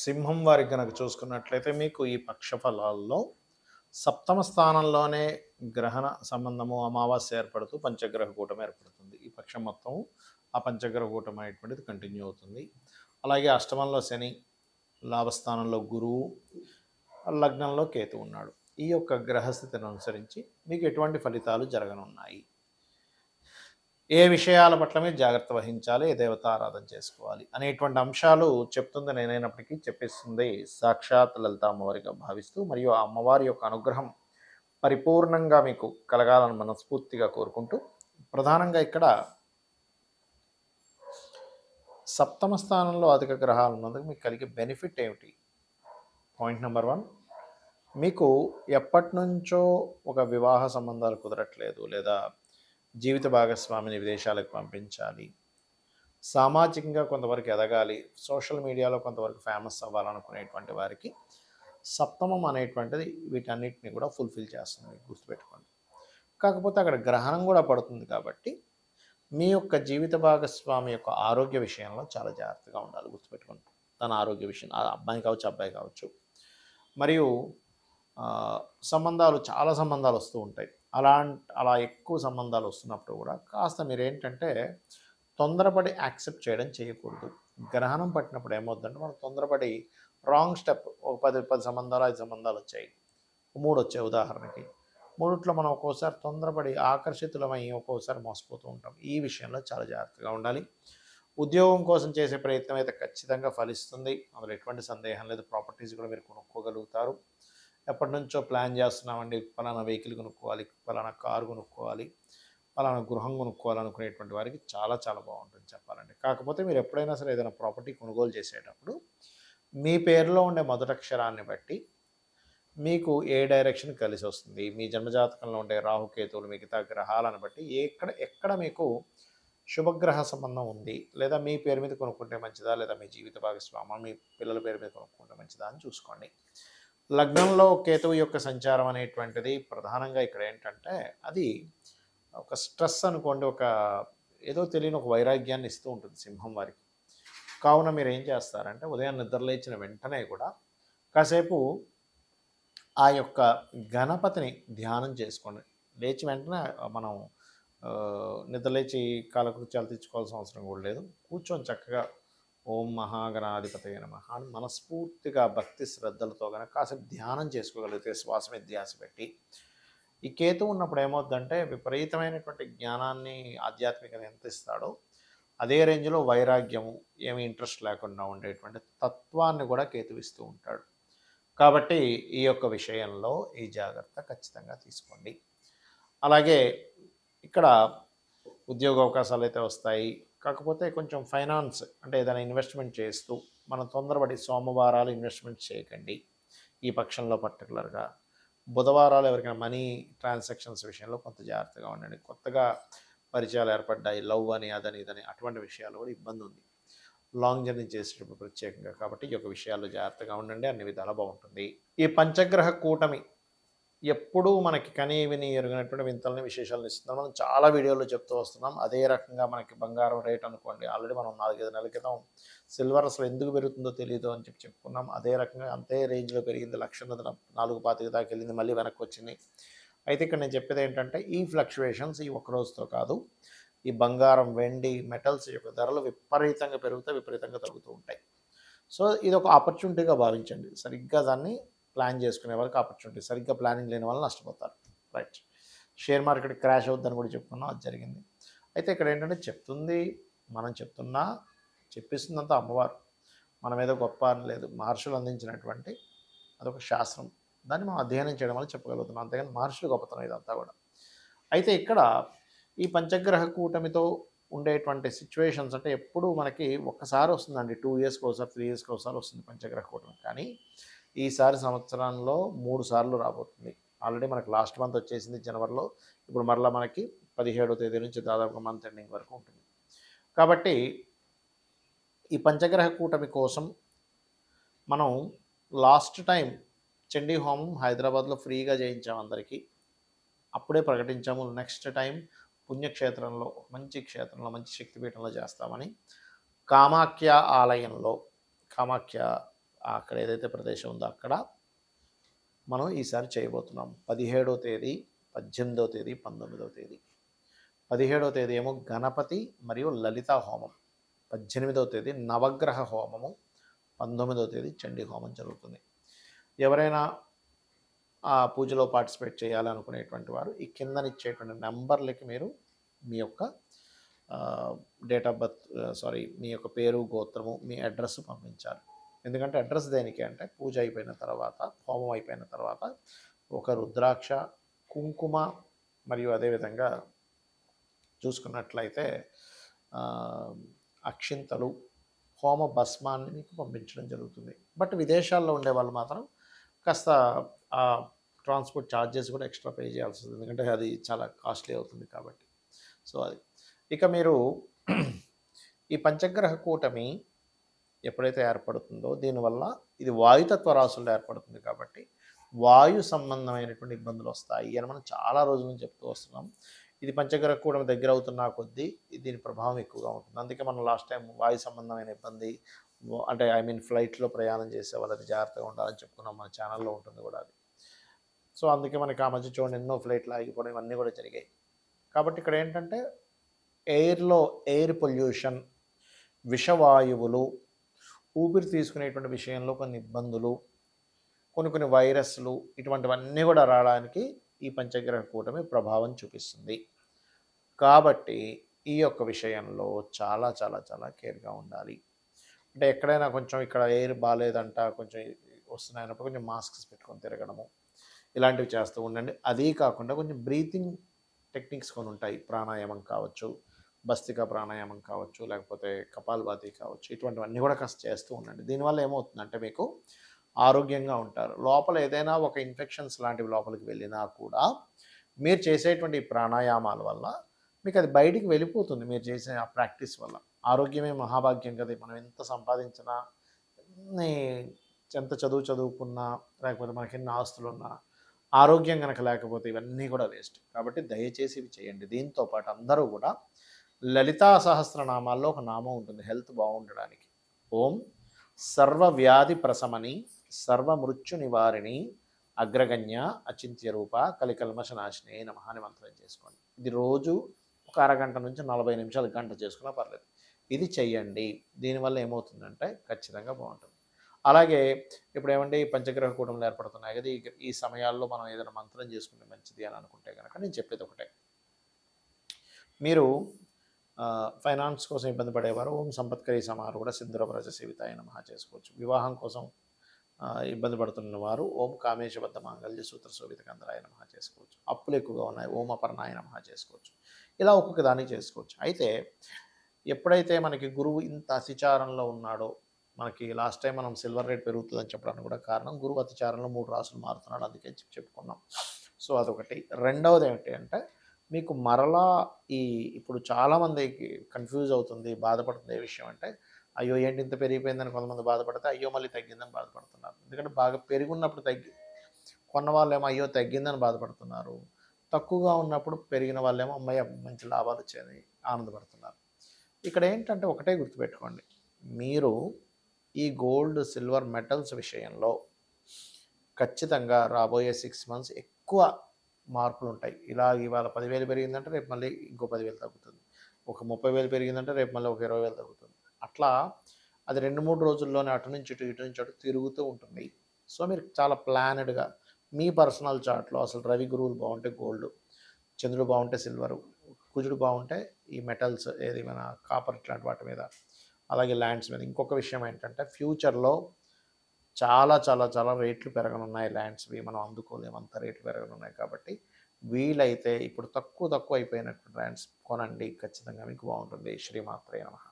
సింహం వారికి గనక చూసుకున్నట్లయితే మీకు ఈ పక్ష ఫలాల్లో సప్తమ స్థానంలోనే గ్రహణ సంబంధము అమావాస్య ఏర్పడుతూ పంచగ్రహ కూటమి ఏర్పడుతుంది. ఈ పక్షం మొత్తం ఆ పంచగ్రహ కూటమి అనేటువంటిది కంటిన్యూ అవుతుంది. అలాగే అష్టమంలో శని, లాభస్థానంలో గురువు, లగ్నంలో కేతు ఉన్నాడు. ఈ యొక్క గ్రహస్థితిని అనుసరించి మీకు ఎటువంటి ఫలితాలు జరగనున్నాయి, ఏ విషయాల పట్ల మీరు జాగ్రత్త వహించాలి, ఏ దేవత ఆరాధన చేసుకోవాలి అనేటువంటి అంశాలు చెప్తుంది నేనైనప్పటికీ చెప్పిస్తుంది సాక్షాత్ లలిత అమ్మవారిగా భావిస్తూ, మరియు ఆ అమ్మవారి యొక్క అనుగ్రహం పరిపూర్ణంగా మీకు కలగాలని మనస్ఫూర్తిగా కోరుకుంటూ, ప్రధానంగా ఇక్కడ సప్తమ స్థానంలో అధిక గ్రహాలు ఉన్నందుకు మీకు కలిగే బెనిఫిట్ ఏమిటి? పాయింట్ నెంబర్ 1, మీకు ఎప్పటి నుంచో ఒక వివాహ సంబంధాలు కుదరట్లేదు, లేదా జీవిత భాగస్వామిని విదేశాలకు పంపించాలి, సామాజికంగా కొంతవరకు ఎదగాలి, సోషల్ మీడియాలో కొంతవరకు ఫేమస్ అవ్వాలనుకునేటువంటి వారికి సప్తమం అనేటువంటిది వీటన్నిటిని కూడా ఫుల్ఫిల్ చేస్తుంది, గుర్తుపెట్టుకోండి. కాకపోతే అక్కడ గ్రహణం కూడా పడుతుంది కాబట్టి మీ యొక్క జీవిత భాగస్వామి యొక్క ఆరోగ్య విషయంలో చాలా జాగ్రత్తగా ఉండాలి, గుర్తుపెట్టుకోండి. తన ఆరోగ్య విషయం, అబ్బాయి కావచ్చు అబ్బాయి కావచ్చు. మరియు సంబంధాలు, చాలా సంబంధాలు వస్తూ ఉంటాయి. అలా ఎక్కువ సంబంధాలు వస్తున్నప్పుడు కూడా కాస్త మీరు ఏంటంటే తొందరపడి యాక్సెప్ట్ చేయకూడదు. గ్రహణం పట్టినప్పుడు ఏమవుతుందంటే మనం తొందరపడి రాంగ్ స్టెప్, ఒక 10 సంబంధాలు 5 సంబంధాలు వచ్చాయి, 3 వచ్చాయి ఉదాహరణకి, 3లో మనం ఒక్కోసారి తొందరపడి ఆకర్షితులమై ఒక్కోసారి మోసపోతూ ఉంటాం. ఈ విషయంలో చాలా జాగ్రత్తగా ఉండాలి. ఉద్యోగం కోసం చేసే ప్రయత్నం అయితే ఖచ్చితంగా ఫలిస్తుంది, అందులో ఎటువంటి సందేహం లేదు. ప్రాపర్టీస్ కూడా మీరు కొనుక్కోగలుగుతారు. ఎప్పటి నుంచో ప్లాన్ చేస్తున్నామండి, పలానా వెహికల్ కొనుక్కోవాలి, పలానా కారు కొనుక్కోవాలి, పలానా గృహం కొనుక్కోవాలనుకునేటువంటి వారికి చాలా చాలా బాగుంటుంది చెప్పాలంటే. కాకపోతే మీరు ఎప్పుడైనా సరే ఏదైనా ప్రాపర్టీ కొనుగోలు చేసేటప్పుడు మీ పేరులో ఉండే మొదటక్షరాన్ని బట్టి మీకు ఏ డైరెక్షన్ కలిసి వస్తుంది, మీ జన్మజాతకంలో ఉండే రాహుకేతువులు, మిగతా గ్రహాలను బట్టి ఎక్కడ మీకు శుభగ్రహ సంబంధం ఉంది, లేదా మీ పేరు మీద కొనుక్కుంటే మంచిదా, లేదా మీ జీవిత భాగస్వామి మీ పిల్లల పేరు మీద కొనుక్కుంటే మంచిదా అని చూసుకోండి. లగ్నంలో కేతువు యొక్క సంచారం అనేటువంటిది ప్రధానంగా ఇక్కడ ఏంటంటే అది ఒక స్ట్రెస్ అనుకోండి, ఒక ఏదో తెలియని ఒక వైరాగ్యాన్ని ఇస్తూ ఉంటుంది సింహం వారికి. కావున మీరు ఏం చేస్తారంటే ఉదయం నిద్రలేచిన వెంటనే కూడా కాసేపు ఆ యొక్క గణపతిని ధ్యానం చేసుకోండి. లేచి వెంటనే మనం నిద్రలేచి కాలకృత్యాలు తెచ్చుకోవాల్సిన అవసరం కూడా లేదు. కూర్చొని చక్కగా ఓం మహాగణాధిపతయ నమః అని మనస్ఫూర్తిగా భక్తి శ్రద్ధలతో కనుక కాసేపు ధ్యానం చేసుకోగలిగితే, శ్వాస మీద ధ్యాస పెట్టి, ఈ కేతు ఉన్నప్పుడు ఏమవుతుందంటే విపరీతమైనటువంటి జ్ఞానాన్ని, ఆధ్యాత్మికత ఎంత ఇస్తాడో అదే రేంజ్లో వైరాగ్యము, ఏమి ఇంట్రెస్ట్ లేకుండా ఉండేటువంటి తత్వాన్ని కూడా కేతు ఇస్తూ ఉంటాడు. కాబట్టి ఈ యొక్క విషయంలో ఈ జాగ్రత్త ఖచ్చితంగా తీసుకోండి. అలాగే ఇక్కడ ఉద్యోగ అవకాశాలు అయితే వస్తాయి, కాకపోతే కొంచెం ఫైనాన్స్ అంటే ఏదైనా ఇన్వెస్ట్మెంట్ చేస్తూ మనం తొందరపడి సోమవారాలు ఇన్వెస్ట్మెంట్ చేయకండి. ఈ పక్షంలో పర్టికులర్గా బుధవారాలు ఎవరికైనా మనీ ట్రాన్సాక్షన్స్ విషయంలో కొంత జాగ్రత్తగా ఉండండి. కొత్తగా పరిచయాలు ఏర్పడ్డాయి, లవ్ అని అదని ఇదని, అటువంటి విషయాలు కూడా ఇబ్బంది ఉంది లాంగ్ జర్నీ చేసేటప్పుడు ప్రత్యేకంగా. కాబట్టి ఈ యొక్క విషయాల్లో జాగ్రత్తగా ఉండండి, అన్ని విధాలా బాగుంటుంది. ఈ పంచగ్రహ కూటమి ఎప్పుడూ మనకి కనీ విని ఎరుగినటువంటి వింతలని విశేషాలను ఇస్తున్నాం. మనం చాలా వీడియోల్లో చెప్తూ వస్తున్నాం. అదే రకంగా మనకి బంగారం రేట్ అనుకోండి, ఆల్రెడీ మనం 4-5 నెలల క్రితం సిల్వర్ అసలు ఎందుకు పెరుగుతుందో తెలియదు అని చెప్పుకున్నాం. అదే రకంగా అంతే రేంజ్లో పెరిగింది, 1,425 దాకా వెళ్ళింది, మళ్ళీ వెనక్కి వచ్చింది. అయితే ఇక్కడ నేను చెప్పేది ఏంటంటే ఈ ఫ్లక్చువేషన్స్ ఈ ఒక్క రోజుతో కాదు, ఈ బంగారం, వెండి, మెటల్స్ యొక్క ధరలు విపరీతంగా పెరుగుతాయి, విపరీతంగా తగ్గుతూ ఉంటాయి. సో ఇది ఒక ఆపర్చునిటీగా భావించండి. సరిగ్గా దాన్ని ప్లాన్ చేసుకునే వాళ్ళకి ఆపర్చునిటీ, సరిగ్గా ప్లానింగ్ లేని వాళ్ళు నష్టపోతారు. రైట్. షేర్ మార్కెట్ క్రాష్ అవుద్దని కూడా చెప్పుకున్నాం, అది జరిగింది. అయితే ఇక్కడ ఏంటంటే మనం చెప్తున్నా చెప్పిస్తుందంతా అమ్మవారు, మనం ఏదో గొప్ప అని లేదు. మహర్షులు అందించినటువంటి అదొక శాస్త్రం, దాన్ని మనం అధ్యయనం చేయడం వల్ల చెప్పగలుగుతున్నాం, అంతేగాని మహర్షులు గొప్పతనం ఇదంతా కూడా. అయితే ఇక్కడ ఈ పంచగ్రహ కూటమితో ఉండేటువంటి సిచ్యువేషన్స్ అంటే ఎప్పుడు మనకి ఒక్కసారి వస్తుందండి, 2 ఇయర్స్కి ఒకసారి, 3 ఇయర్స్కి ఒకసారి వస్తుంది పంచగ్రహ కూటమి. కానీ ఈసారి సంవత్సరంలో 3 సార్లు రాబోతుంది. ఆల్రెడీ మనకు లాస్ట్ మంత్ వచ్చేసింది జనవరిలో, ఇప్పుడు మరలా మనకి 17వ తేదీ నుంచి దాదాపుగా మంత్ ఎండింగ్ వరకు ఉంటుంది. కాబట్టి ఈ పంచగ్రహ కూటమి కోసం మనం లాస్ట్ టైం చండీ హోమం హైదరాబాద్లో ఫ్రీగా చేయించాం అందరికీ, అప్పుడే ప్రకటించాము. నెక్స్ట్ టైం పుణ్యక్షేత్రంలో, మంచి క్షేత్రంలో, మంచి శక్తిపీఠంలో చేస్తామని కామాఖ్య ఆలయంలో, కామాఖ్య అక్కడ ఏదైతే ప్రదేశం ఉందో అక్కడ మనం ఈసారి చేయబోతున్నాం. 17వ తేదీ, 18వ తేదీ, 19వ తేదీ. 17వ తేదీ ఏమో గణపతి మరియు లలితా హోమం, 18వ తేదీ నవగ్రహ హోమము, 19వ తేదీ చండీ హోమం జరుగుతుంది. ఎవరైనా ఆ పూజలో పార్టిసిపేట్ చేయాలనుకునేటువంటి వారు ఈ కిందనిచ్చేటువంటి నెంబర్లకి మీరు మీ యొక్క డేట్ ఆఫ్ బర్త్ మీ యొక్క పేరు, గోత్రము, మీ అడ్రస్ పంపించాలి. ఎందుకంటే అడ్రస్ దేనికి అంటే పూజ అయిపోయిన తర్వాత, హోమం అయిపోయిన తర్వాత ఒక రుద్రాక్ష, కుంకుమ మరియు అదేవిధంగా చూసుకున్నట్లయితే అక్షింతలు, హోమ భస్మాన్ని మీకు పంపించడం జరుగుతుంది. బట్ విదేశాల్లో ఉండే వాళ్ళు మాత్రం కాస్త ట్రాన్స్పోర్ట్ ఛార్జెస్ కూడా ఎక్స్ట్రా పే చేయాల్సి వస్తుంది, ఎందుకంటే అది చాలా కాస్ట్లీ అవుతుంది కాబట్టి. సో అది ఇక మీరు ఈ పంచగ్రహ కూటమి ఎప్పుడైతే ఏర్పడుతుందో దీనివల్ల ఇది వాయుతత్వ రాశుల్లో ఏర్పడుతుంది కాబట్టి వాయు సంబంధమైనటువంటి ఇబ్బందులు వస్తాయి అని మనం చాలా రోజుల నుంచి చెప్తూ వస్తున్నాం. ఇది పంచగ్రహ కూటమి దగ్గర అవుతున్న కొద్దీ దీని ప్రభావం ఎక్కువగా ఉంటుంది. అందుకే మనం లాస్ట్ టైం వాయు సంబంధమైన ఇబ్బంది అంటే ఫ్లైట్లో ప్రయాణం చేసే వాళ్ళది జాగ్రత్తగా ఉండాలని చెప్పుకున్నాం, మన ఛానల్లో ఉంటుంది కూడా అది. సో అందుకే మనకి ఆ మధ్య చూడండి ఎన్నో ఫ్లైట్లు ఆగిపోవడం ఇవన్నీ కూడా జరిగాయి. కాబట్టి ఇక్కడ ఏంటంటే ఎయిర్లో ఎయిర్ పొల్యూషన్, విషవాయువులు, ఊపిరి తీసుకునేటువంటి విషయంలో కొన్ని ఇబ్బందులు, కొన్ని వైరస్లు, ఇటువంటివన్నీ కూడా రావడానికి ఈ పంచగ్రహ కూటమి ప్రభావం చూపిస్తుంది. కాబట్టి ఈ యొక్క విషయంలో చాలా చాలా చాలా కేర్గా ఉండాలి. అంటే ఎక్కడైనా కొంచెం ఇక్కడ ఎయిర్ బాగాలేదంట, కొంచెం వస్తున్నాయన్నప్పుడు కొంచెం మాస్క్స్ పెట్టుకొని తిరగడము ఇలాంటివి చేస్తూ ఉండండి. అదీ కాకుండా కొంచెం బ్రీతింగ్ టెక్నిక్స్ కొన్ని ఉంటాయి, ప్రాణాయామం కావచ్చు, భస్తిక ప్రాణాయామం కావచ్చు, లేకపోతే కపాలభాతి కావచ్చు, ఇటువంటివన్నీ కూడా కాస్త చేస్తూ ఉండండి. దీనివల్ల ఏమవుతుందంటే మీకు ఆరోగ్యంగా ఉంటారు. లోపల ఏదైనా ఒక ఇన్ఫెక్షన్స్ లాంటివి లోపలికి వెళ్ళినా కూడా మీరు చేసేటువంటి ప్రాణాయామాల వల్ల మీకు అది బయటికి వెళ్ళిపోతుంది. మీరు చేసే ఆ ప్రాక్టీస్ వల్ల ఆరోగ్యమే మహాభాగ్యం కదా. మనం ఎంత సంపాదించినా, ఎంత చదువుకున్నా, లేకపోతే మనకి ఎన్ని ఆస్తులున్నా ఆరోగ్యం కనుక లేకపోతే ఇవన్నీ కూడా వేస్ట్. కాబట్టి దయచేసి ఇవి చేయండి. దీంతోపాటు అందరూ కూడా లలితా సహస్రనామాల్లో ఒక నామం ఉంటుంది హెల్త్ బాగుండడానికి. ఓం సర్వవ్యాధి ప్రశమని సర్వమృత్యు నివారిణి అగ్రగణ్య అచింత్య రూప కలికల్మషనాశిని నమః అని మంత్రం చేసుకోండి. ఇది రోజు ఒక అరగంట నుంచి 40 నిమిషాలు, గంట చేసుకున్నా పర్లేదు. ఇది చెయ్యండి. దీనివల్ల ఏమవుతుందంటే ఖచ్చితంగా బాగుంటుంది. అలాగే ఇప్పుడు ఏమంటే ఈ పంచగ్రహ కూటములు ఏర్పడుతున్నాయి కదా, ఈ సమయాల్లో మనం ఏదైనా మంత్రం చేసుకుంటే మంచిది అని అనుకుంటే కనుక నేను చెప్పేది ఒకటే. మీరు ఫైనాన్స్ కోసం ఇబ్బంది పడేవారు ఓం సంపత్కరీ సమారు కూడా సింధురవ్రజ సేవితాయ నమః చేసుకోవచ్చు. వివాహం కోసం ఇబ్బంది పడుతున్న వారు ఓం కామేశబద్ధ మాంగళ్య సూత్ర శోభిత కందరాయ నమః చేసుకోవచ్చు. అప్పులు ఎక్కువగా ఉన్నాయి ఓం అపర్ణాయ నమః చేసుకోవచ్చు. ఇలా ఒక్కొక్క దానికి చేసుకోవచ్చు. అయితే ఎప్పుడైతే మనకి గురువు ఇంత అతిచారంలో ఉన్నాడో, మనకి లాస్ట్ టైం మనం సిల్వర్ రేట్ పెరుగుతుందని చెప్పడానికి కూడా కారణం గురువు అతిచారంలో 3 రాసులు మారుతున్నాడు, అందుకే చెప్పుకున్నాం. సో అదొకటి. రెండవది ఏమిటి అంటే మీకు మరలా ఇప్పుడు చాలామందికి కన్ఫ్యూజ్ అవుతుంది, బాధపడుతుంది ఏ విషయం అంటే అయ్యో ఏంటి ఇంత పెరిగిపోయిందని కొంతమంది బాధపడితే అయ్యో మళ్ళీ తగ్గిందని బాధపడుతున్నారు. ఎందుకంటే బాగా పెరుగున్నప్పుడు కొన్న వాళ్ళేమో అయ్యో తగ్గిందని బాధపడుతున్నారు, తక్కువగా ఉన్నప్పుడు పెరిగిన వాళ్ళేమో అమ్మాయి మంచి లాభాలు వచ్చాయని ఆనందపడుతున్నారు. ఇక్కడ ఏంటంటే ఒకటే గుర్తుపెట్టుకోండి, మీరు ఈ గోల్డ్, సిల్వర్, మెటల్స్ విషయంలో ఖచ్చితంగా రాబోయే 6 మంత్స్ ఎక్కువ మార్పులు ఉంటాయి. ఇవాళ 10,000 పెరిగిందంటే రేపు మళ్ళీ ఇంకో 10,000 తగ్గుతుంది. ఒక 30,000 పెరిగిందంటే రేపు మళ్ళీ ఒక 20,000 తగ్గుతుంది. అట్లా అది 2-3 రోజుల్లోనే అటు నుంచి ఇటు తిరుగుతూ ఉంటుంది. సో మీరు చాలా ప్లానెడ్గా మీ పర్సనల్ చార్ట్లో అసలు రవి గురువులు బాగుంటే గోల్డ్, చంద్రుడు బాగుంటే సిల్వరు, కుజుడు బాగుంటే ఈ మెటల్స్ ఏది మన కాపర్ ఇట్లాంటి వాటి మీద, అలాగే ల్యాండ్స్ మీద. ఇంకొక విషయం ఏంటంటే ఫ్యూచర్లో చాలా చాలా చాలా రేట్లు పెరగనున్నాయి ల్యాండ్స్వి, మనం అందుకోలేము, అంత రేట్లు పెరగనున్నాయి. కాబట్టి వీలైతే ఇప్పుడు తక్కువ అయిపోయినట్టు ల్యాండ్స్ కొనండి, ఖచ్చితంగా మీకు బాగుంటుంది. శ్రీమాత్రే నమః.